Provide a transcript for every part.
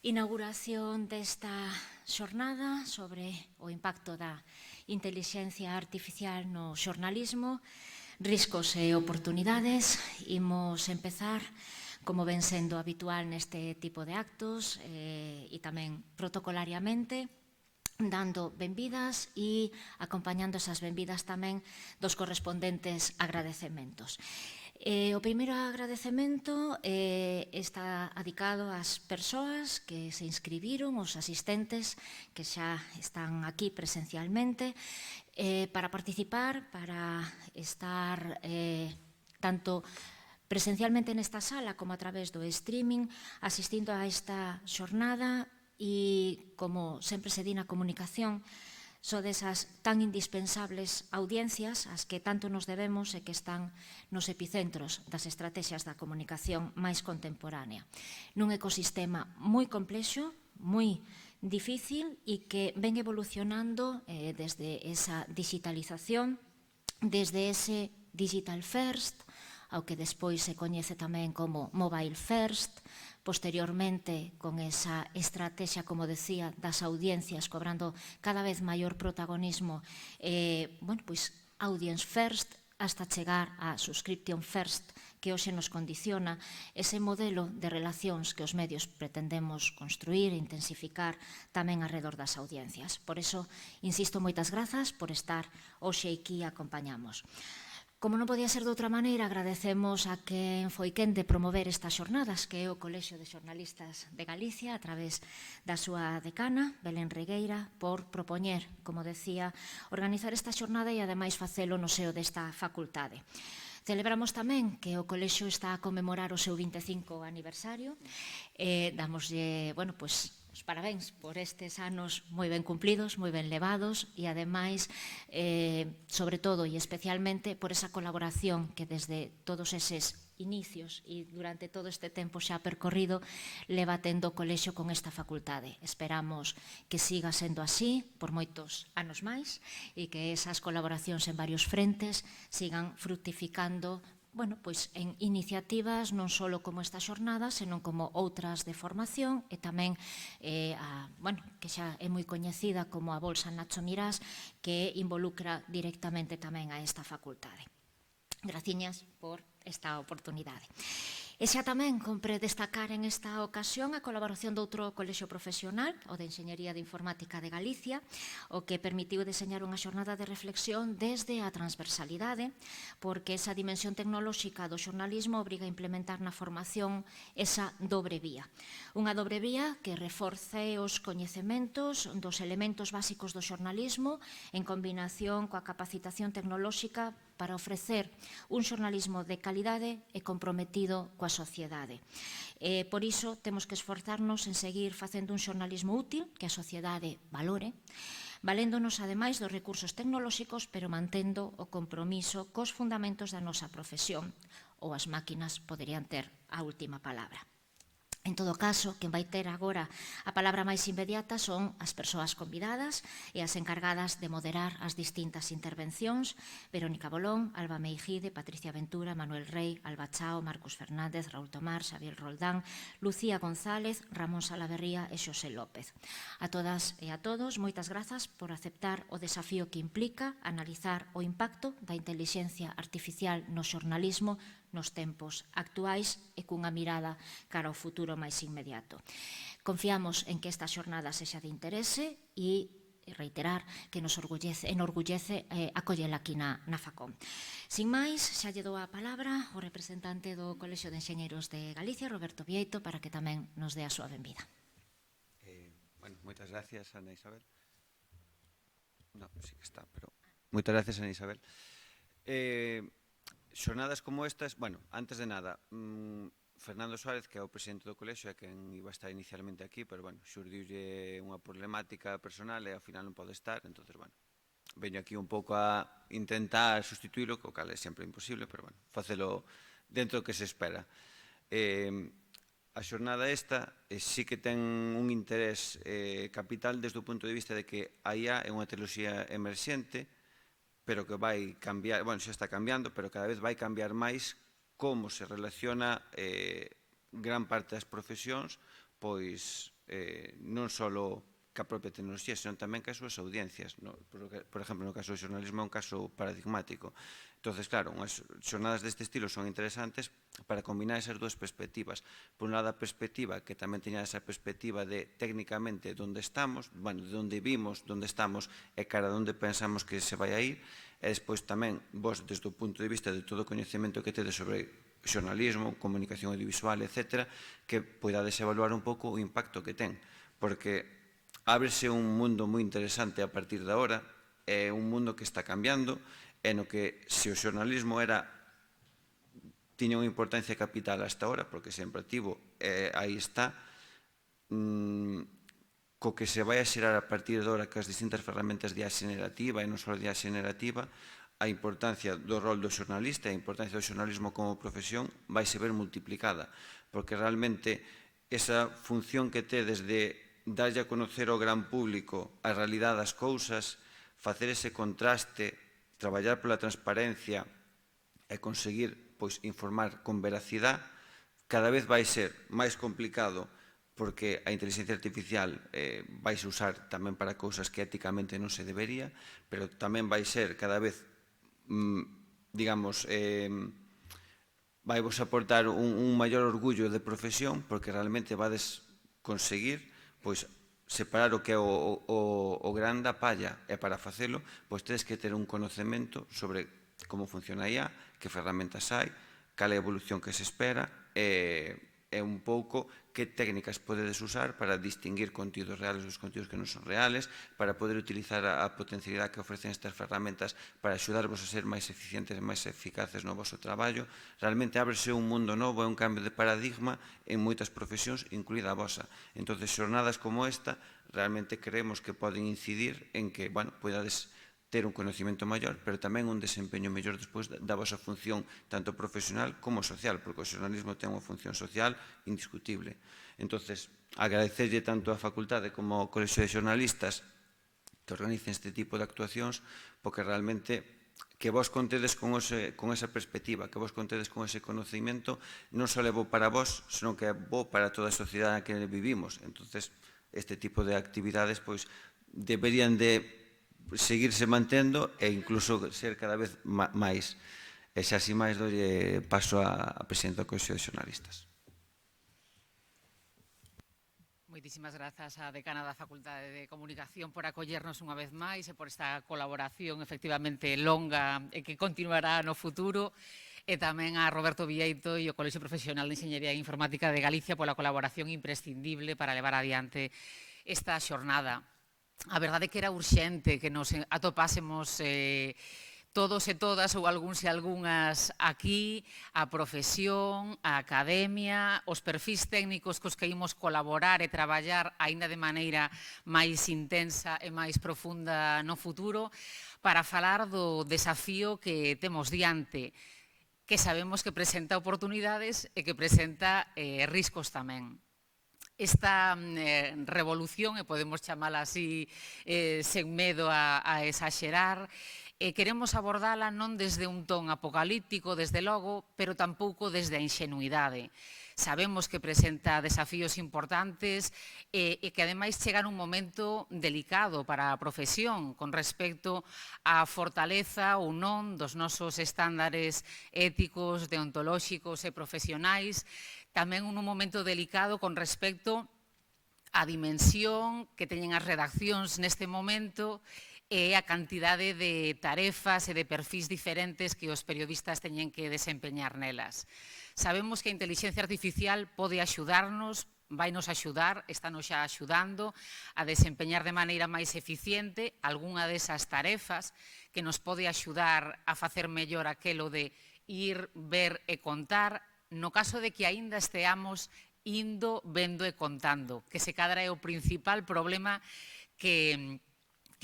inauguración desta xornada sobre o impacto da intelixencia artificial no xornalismo, riscos e oportunidades. Imos empezar, como ven sendo habitual neste tipo de actos, e tamén protocolariamente, dando benvidas e acompañando esas benvidas tamén dos correspondentes agradecementos. O primeiro agradecemento está dedicado ás persoas que se inscribiron, os asistentes que xa están aquí presencialmente, para participar, para estar tanto presencialmente nesta sala como a través do streaming, asistindo a esta xornada e, como sempre se di na comunicación, son desas tan indispensables audiencias ás que tanto nos debemos e que están nos epicentros das estrategias da comunicación máis contemporánea. Nun ecosistema moi complexo, moi difícil e que ven evolucionando desde esa digitalización, desde ese digital first, ao que despois se coñece tamén como mobile first, posteriormente con esa estrategia, como decía, das audiencias cobrando cada vez maior protagonismo, audience first, hasta chegar a subscription first, que hoxe nos condiciona ese modelo de relacións que os medios pretendemos construir e intensificar tamén alrededor das audiencias. Por iso, insisto, moitas grazas por estar hoxe aquí e acompañamos. Como non podía ser de outra maneira, agradecemos a quen foi quen de promover estas xornadas, que é o Colexio de Xornalistas de Galicia, a través da súa decana, Belén Regueira, por propoñer, como decía, organizar esta xornada e, ademais, facelo no seo desta facultade. Celebramos tamén que o Colexio está a conmemorar o seu 25 aniversario. Damoslle, os parabéns por estes anos moi ben cumplidos, moi ben levados e, ademais, sobre todo e especialmente por esa colaboración que desde todos eses inicios e durante todo este tempo xa percorrido leva tendo o colexio con esta facultade. Esperamos que siga sendo así por moitos anos máis e que esas colaboracións en varios frentes sigan fructificando en iniciativas non só como esta xornada, senón como outras de formación e tamén que xa é moi coñecida como a Bolsa Nacho Mirás, que involucra directamente tamén a esta facultade. Graciñas por esta oportunidade. E xa tamén compre destacar en esta ocasión a colaboración doutro colexio profesional, o de Enxeñería de Informática de Galicia, o que permitiu deseñar unha xornada de reflexión desde a transversalidade, porque esa dimensión tecnolóxica do xornalismo obriga a implementar na formación esa dobre vía. Unha dobre vía que reforce os coñecementos dos elementos básicos do xornalismo en combinación coa capacitación tecnolóxica para ofrecer un xornalismo de calidade e comprometido coa sociedade. Por iso, temos que esforzarnos en seguir facendo un xornalismo útil que a sociedade valore, valéndonos, ademais, dos recursos tecnolóxicos, pero mantendo o compromiso cos fundamentos da nosa profesión, ou as máquinas poderían ter a última palabra. En todo caso, quen vai ter agora a palabra máis inmediata son as persoas convidadas e as encargadas de moderar as distintas intervencións: Verónica Bolón, Alba Meijide, Patricia Ventura, Manuel Rey, Alba Chao, Marcos Fernández, Raúl Tomar, Xavier Roldán, Lucía González, Ramón Salaverría e Xosé López. A todas e a todos, moitas grazas por aceptar o desafío que implica analizar o impacto da intelixencia artificial no xornalismo nos tempos actuais e cunha mirada cara ao futuro máis inmediato. Confiamos en que esta xornada sexa de interese e reiterar que nos enorgullece acollela aquí na Facom. Sin máis, xa lle dou a palabra ao representante do Colexio de Enxeñeiros de Galicia, Roberto Vieito, para que tamén nos dé a súa benvida. Moitas gracias, Ana Isabel. Sí que está, pero moitas gracias, Ana Isabel. Xornadas como estas, antes de nada, Fernando Suárez, que é o presidente do colexio, é quen iba a estar inicialmente aquí, pero, xurdiulle unha problemática personal e ao final non pode estar, entonces, veño aquí un pouco a intentar sustituílo, co cal é sempre imposible, pero, facelo dentro do que se espera. A xornada esta sí que ten un interés capital desde o punto de vista de que a IA é unha tecnoloxía emerxente, pero que vai cambiar, xa está cambiando, pero cada vez vai cambiar máis como se relaciona gran parte das profesións, pois non só ca propia tecnoloxía, senón tamén ca súas audiencias. Por exemplo, no caso do xornalismo é un caso paradigmático. Entón, claro, unhas xornadas deste estilo son interesantes para combinar esas dúas perspectivas. Por un lado, a perspectiva que tamén teña esa perspectiva de técnicamente onde estamos, bueno, de onde vimos, onde estamos e cara de onde pensamos que se vai a ir, e despois tamén vos, desde o punto de vista de todo o coñecemento que tedes sobre xornalismo, comunicación audiovisual, etc., que poidades evaluar un pouco o impacto que ten, porque ábrese un mundo moi interesante a partir de agora, é un mundo que está cambiando, e no que se o xornalismo tiña unha importancia capital hasta ahora, porque sempre tivo, aí está, co que se vai a xerar a partir de agora cas distintas ferramentas de xenerativa e non só de xenerativa, a importancia do rol do xornalista e a importancia do xornalismo como profesión vai se ver multiplicada, porque realmente esa función que tedes de darlle a conocer ao gran público a realidade das cousas, facer ese contraste, traballar pola transparencia e conseguir informar con veracidade, cada vez vai ser máis complicado porque a inteligencia artificial vai se usar tamén para cousas que éticamente non se debería, pero tamén vai ser cada vez, digamos, vai vos aportar un maior orgullo de profesión porque realmente vades conseguir separar o que é o gran da palla, e para facelo tedes que ter un conocemento sobre como funciona a IA, que ferramentas hai, cal é a evolución que se espera e un pouco que técnicas podedes usar para distinguir contidos reales dos contidos que non son reales, para poder utilizar a potencialidade que ofrecen estas ferramentas para axudarvos a ser máis eficientes e máis eficaces no vosso traballo. Realmente ábrese un mundo novo e un cambio de paradigma en moitas profesións, incluída a vosa. Entón, xornadas como esta realmente creemos que poden incidir en que, podades ter un conocimiento maior, pero tamén un desempeño mellor despois da vosa función tanto profesional como social, porque o xornalismo ten unha función social indiscutible. Entón, agradecerlle tanto á facultade como ao Colexio de Xornalistas que organicen este tipo de actuacións, porque realmente que vos contedes con esa perspectiva, que vos contedes con ese conocimiento, non só é bo para vos, senón que é bo para toda a sociedade na que vivimos. Entón, este tipo de actividades deberían de seguirse mantendo e incluso ser cada vez máis. E xa así máis dolle paso a presidenta do Colexio de Xornalistas. Moitísimas grazas á decana da Facultade de Comunicación por acollernos unha vez máis e por esta colaboración efectivamente longa e que continuará no futuro, e tamén a Roberto Vieito e o Colexio Profesional de Enxeñería Informática de Galicia pola colaboración imprescindible para levar adiante esta xornada. A verdade é que era urxente que nos atopásemos todos e todas ou algúns e algunhas aquí, a profesión, a academia, os perfis técnicos cos que imos colaborar e traballar aínda de maneira máis intensa e máis profunda no futuro para falar do desafío que temos diante, que sabemos que presenta oportunidades e que presenta riscos tamén. Esta revolución, e podemos chamala así sen medo a exaxerar, queremos abordala non desde un ton apocalíptico, desde logo, pero tampouco desde a inxenuidade. Sabemos que presenta desafíos importantes e que ademais chega nun momento delicado para a profesión con respecto á fortaleza ou non dos nosos estándares éticos, deontolóxicos e profesionais, tamén nun momento delicado con respecto á dimensión que teñen as redaccións neste momento e a cantidade de tarefas e de perfis diferentes que os periodistas teñen que desempeñar nelas. Sabemos que a inteligencia artificial pode axudarnos, vainos axudar, estános xa axudando a desempeñar de maneira máis eficiente algunha desas tarefas que nos pode axudar a facer mellor aquelo de ir, ver e contar, no caso de que aínda esteamos indo, vendo e contando, que se cadra é o principal problema que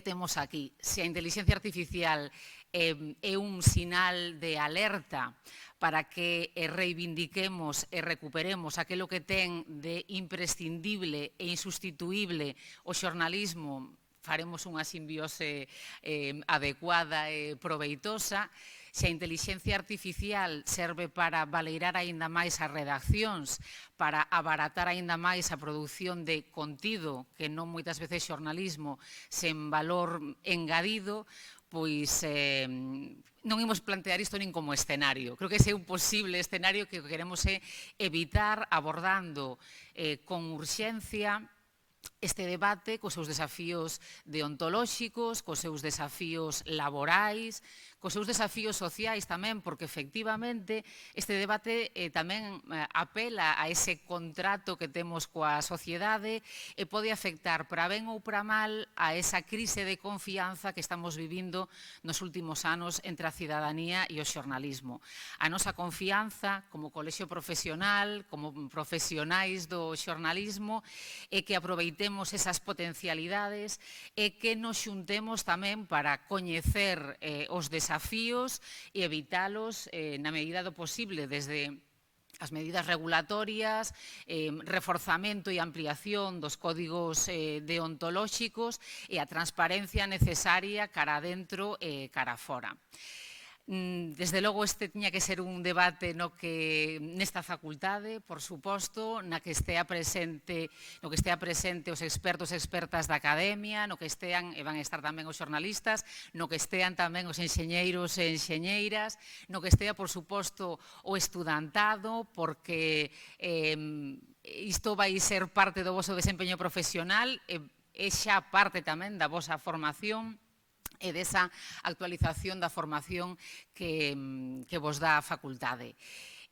temos aquí. Se a inteligencia artificial é un sinal de alerta para que reivindiquemos e recuperemos aquilo que ten de imprescindible e insustituíble o xornalismo, faremos unha simbiose adecuada e proveitosa. Se a intelixencia artificial serve para valeirar aínda máis as redaccións, para abaratar aínda máis a produción de contido, que non moitas veces xornalismo, sen valor engadido, pois non imos plantear isto nin como escenario. Creo que ese é un posible escenario que queremos evitar abordando con urxencia este debate cos seus desafíos deontolóxicos, cos seus desafíos laborais, cos seus desafíos sociais tamén, porque efectivamente este debate tamén apela a ese contrato que temos coa sociedade e pode afectar para ben ou para mal a esa crise de confianza que estamos vivindo nos últimos anos entre a cidadanía e o xornalismo. A nosa confianza como colexio profesional, como profesionais do xornalismo, é que aproveitemos esas potencialidades e que nos xuntemos tamén para coñecer os desafíos e evitalos na medida do posible, desde as medidas regulatorias, reforzamento e ampliación dos códigos deontolóxicos e a transparencia necesaria cara adentro e cara fora. Desde logo, este tiña que ser un debate nesta facultade, por suposto, no que estea presente os expertos e expertas da academia, no que estean, e van estar tamén os xornalistas, no que estean tamén os enxeñeiros e enxeñeiras, no que estea, por suposto, o estudantado, porque isto vai ser parte do voso desempeño profesional, é xa parte tamén da vosa formación, e desa actualización da formación que vos dá a facultade.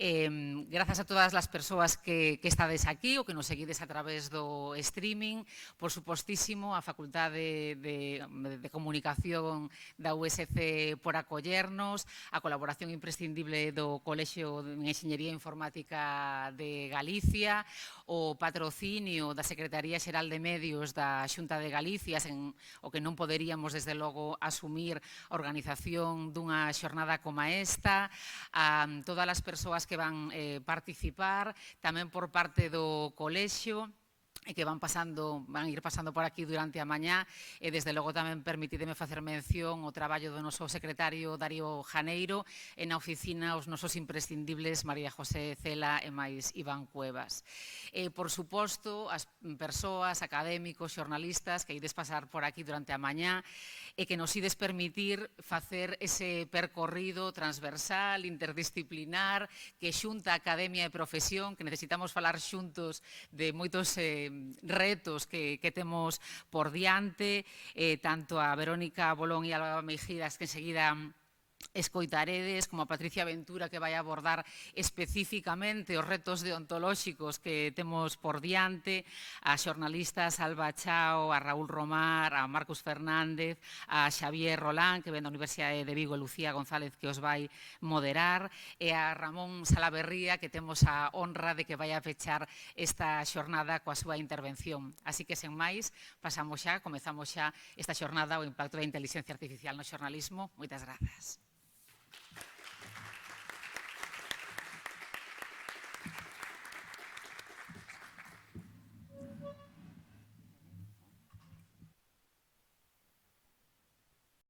Grazas a todas as persoas que estades aquí ou que nos seguides a través do streaming, por supostísimo a Facultade de Comunicación da USC por acollernos, a colaboración imprescindible do Colexio de Enxeñería Informática de Galicia, o patrocinio da Secretaría Xeral de Medios da Xunta de Galicia, sen o que non poderíamos desde logo asumir a organización dunha xornada como esta, a todas as persoas que van participar, tamén por parte do colexio, e que van ir pasando por aquí durante a mañá, e desde logo tamén permitídeme facer mención o traballo do noso secretario Darío Janeiro e na oficina os nosos imprescindibles María José Cela e máis Iván Cuevas. Por suposto, as persoas, académicos, xornalistas que ides pasar por aquí durante a mañá e que nos ides permitir facer ese percorrido transversal, interdisciplinar, que xunta academia e profesión, que necesitamos falar xuntos de moitos retos que temos por diante, tanto a Verónica Bolón e a Alba Meijidas, que enseguida escoitaredes, como a Patricia Ventura, que vai abordar especificamente os retos deontolóxicos que temos por diante, a xornalistas Alba Chao, a Raúl Romar, a Marcos Fernández, a Xavier Rolán, que ven da Universidade de Vigo, e Lucía González, que os vai moderar, e a Ramón Salaverría, que temos a honra de que vai a pechar esta xornada coa súa intervención. Así que, sen máis, comezamos xa esta xornada, o impacto da inteligencia artificial no xornalismo. Moitas grazas.